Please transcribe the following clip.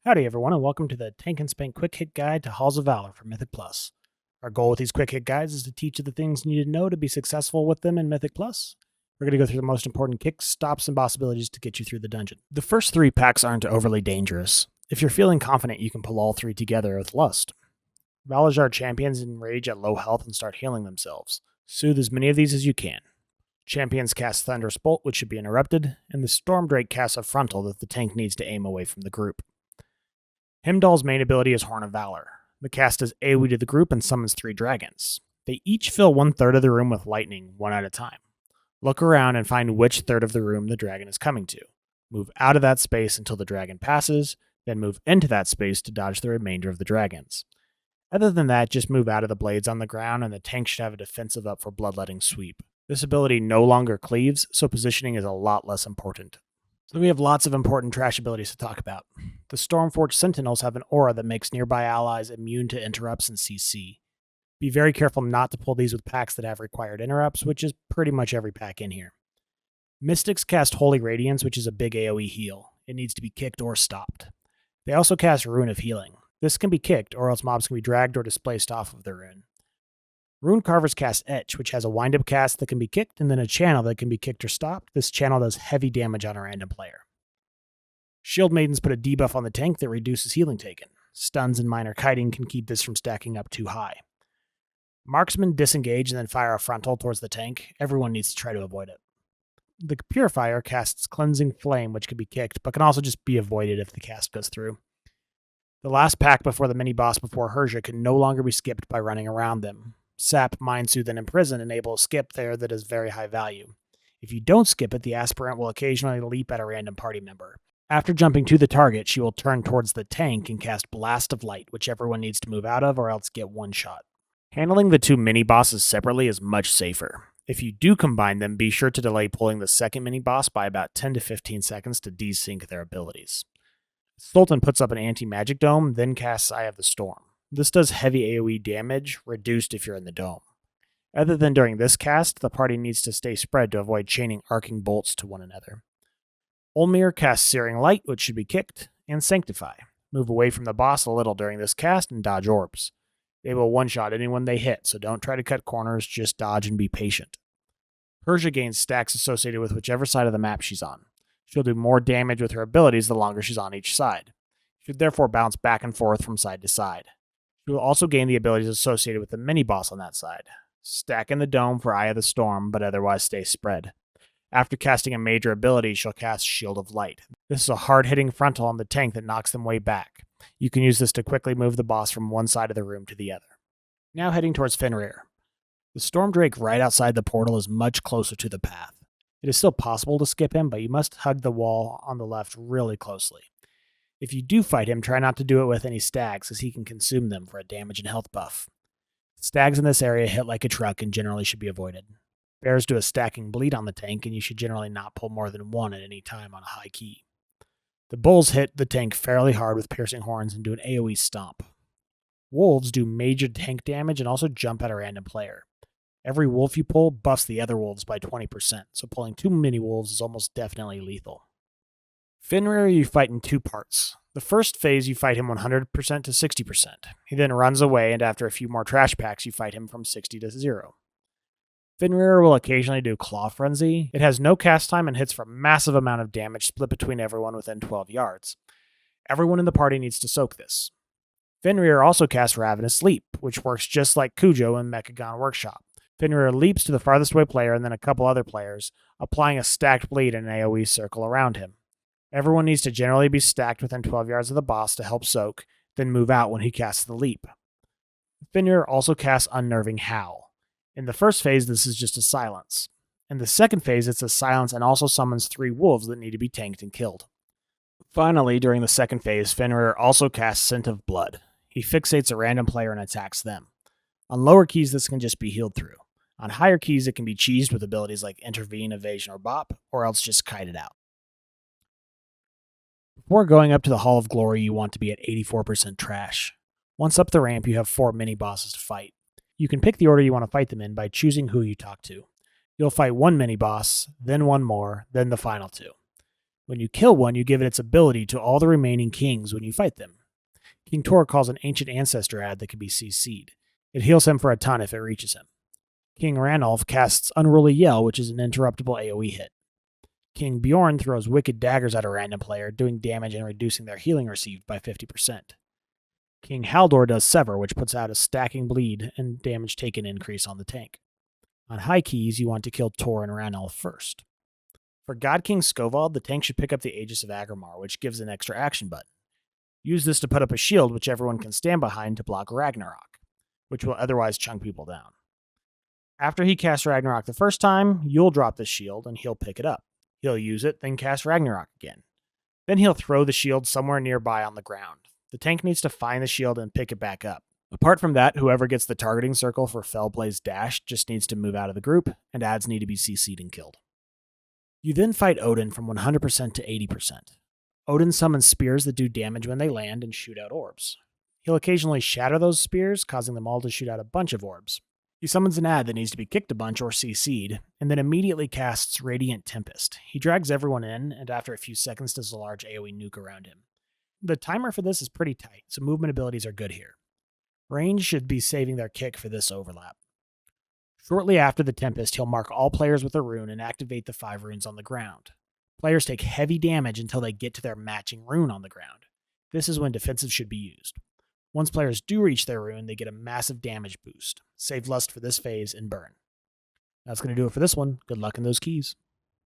Howdy everyone, and welcome to the Tank and Spank Quick Hit Guide to Halls of Valor for Mythic Plus. Our goal with these quick hit guides is to teach you the things you need to know to be successful with them in Mythic Plus. We're going to go through the most important kicks, stops, and boss abilities to get you through the dungeon. The first three packs aren't overly dangerous. If you're feeling confident, you can pull all three together with Lust. Valor champions enrage at low health and start healing themselves. Soothe as many of these as you can. Champions cast Thunderous Bolt, which should be interrupted, and the Storm Drake casts a frontal that the tank needs to aim away from the group. Hymdall's main ability is Horn of Valor. The cast does AoE to the group and summons 3 dragons. They each fill 1/3 of the room with lightning, one at a time. Look around and find which third of the room the dragon is coming to. Move out of that space until the dragon passes, then move into that space to dodge the remainder of the dragons. Other than that, just move out of the blades on the ground and the tank should have a defensive up for Bloodletting Sweep. This ability no longer cleaves, so positioning is a lot less important. So we have lots of important trash abilities to talk about. The Stormforged Sentinels have an aura that makes nearby allies immune to interrupts and CC. Be very careful not to pull these with packs that have required interrupts, which is pretty much every pack in here. Mystics cast Holy Radiance, which is a big AoE heal. It needs to be kicked or stopped. They also cast Rune of Healing. This can be kicked, or else mobs can be dragged or displaced off of the rune. Rune Carvers cast Etch, which has a wind-up cast that can be kicked, and then a channel that can be kicked or stopped. This channel does heavy damage on a random player. Shield Maidens put a debuff on the tank that reduces healing taken. Stuns and minor kiting can keep this from stacking up too high. Marksmen disengage and then fire a frontal towards the tank. Everyone needs to try to avoid it. The Purifier casts Cleansing Flame, which can be kicked, but can also just be avoided if the cast goes through. The last pack before the mini-boss before Hyrja can no longer be skipped by running around them. Sap, Mind Soothe, and Imprison enable a skip there that is very high value. If you don't skip it, the aspirant will occasionally leap at a random party member. After jumping to the target, she will turn towards the tank and cast Blast of Light, which everyone needs to move out of or else get one shot. Handling the 2 mini-bosses separately is much safer. If you do combine them, be sure to delay pulling the second mini-boss by about 10 to 15 seconds to desync their abilities. Sultan puts up an anti-magic dome, then casts Eye of the Storm. This does heavy AoE damage, reduced if you're in the dome. Other than during this cast, the party needs to stay spread to avoid chaining arcing bolts to one another. Olmir casts Searing Light, which should be kicked, and Sanctify. Move away from the boss a little during this cast and dodge orbs. They will one-shot anyone they hit, so don't try to cut corners, just dodge and be patient. Hyrja gains stacks associated with whichever side of the map she's on. She'll do more damage with her abilities the longer she's on each side. She should therefore bounce back and forth from side to side. She will also gain the abilities associated with the mini-boss on that side. Stack in the dome for Eye of the Storm, but otherwise stay spread. After casting a major ability, she'll cast Shield of Light. This is a hard-hitting frontal on the tank that knocks them way back. You can use this to quickly move the boss from one side of the room to the other. Now heading towards Fenryr. The Storm Drake right outside the portal is much closer to the path. It is still possible to skip him, but you must hug the wall on the left really closely. If you do fight him, try not to do it with any stags, as he can consume them for a damage and health buff. Stags in this area hit like a truck and generally should be avoided. Bears do a stacking bleed on the tank, and you should generally not pull more than 1 at any time on a high key. The bulls hit the tank fairly hard with piercing horns and do an AoE stomp. Wolves do major tank damage and also jump at a random player. Every wolf you pull buffs the other wolves by 20%, so pulling 2 mini-wolves is almost definitely lethal. Fenryr you fight in 2 parts. The first phase you fight him 100% to 60%. He then runs away, and after a few more trash packs you fight him from 60 to 0. Fenryr will occasionally do Claw Frenzy. It has no cast time and hits for a massive amount of damage split between everyone within 12 yards. Everyone in the party needs to soak this. Fenryr also casts Ravenous Leap, which works just like Cujo in Mechagon Workshop. Fenryr leaps to the farthest away player and then a couple other players, applying a stacked bleed in an AoE circle around him. Everyone needs to generally be stacked within 12 yards of the boss to help soak, then move out when he casts the leap. Fenryr also casts Unnerving Howl. In the first phase, this is just a silence. In the second phase, it's a silence and also summons 3 wolves that need to be tanked and killed. Finally, during the second phase, Fenryr also casts Scent of Blood. He fixates a random player and attacks them. On lower keys, this can just be healed through. On higher keys, it can be cheesed with abilities like Intervene, Evasion, or Bop, or else just kite it out. Before going up to the Hall of Glory, you want to be at 84% trash. Once up the ramp, you have 4 mini-bosses to fight. You can pick the order you want to fight them in by choosing who you talk to. You'll fight 1 mini-boss, then 1 more, then the final 2. When you kill one, you give it its ability to all the remaining kings when you fight them. King Tor calls an ancient ancestor ad that can be CC'd. It heals him for a ton if it reaches him. King Ranulf casts Unruly Yell, which is an interruptible AoE hit. King Bjorn throws wicked daggers at a random player, doing damage and reducing their healing received by 50%. King Haldor does Sever, which puts out a stacking bleed and damage taken increase on the tank. On high keys, you want to kill Tor and Ranulf first. For God King Skovald, the tank should pick up the Aegis of Agrimar, which gives an extra action button. Use this to put up a shield which everyone can stand behind to block Ragnarok, which will otherwise chunk people down. After he casts Ragnarok the first time, you'll drop the shield and he'll pick it up. He'll use it, then cast Ragnarok again. Then he'll throw the shield somewhere nearby on the ground. The tank needs to find the shield and pick it back up. Apart from that, whoever gets the targeting circle for Fellblade's dash just needs to move out of the group, and ads need to be CC'd and killed. You then fight Odyn from 100% to 80%. Odyn summons spears that do damage when they land and shoot out orbs. He'll occasionally shatter those spears, causing them all to shoot out a bunch of orbs. He summons an ad that needs to be kicked a bunch or CC'd, and then immediately casts Radiant Tempest. He drags everyone in, and after a few seconds does a large AoE nuke around him. The timer for this is pretty tight, so movement abilities are good here. Range should be saving their kick for this overlap. Shortly after the Tempest, he'll mark all players with a rune and activate the 5 runes on the ground. Players take heavy damage until they get to their matching rune on the ground. This is when defensive should be used. Once players do reach their rune, they get a massive damage boost. Save Lust for this phase and burn. That's going to do it for this one. Good luck in those keys.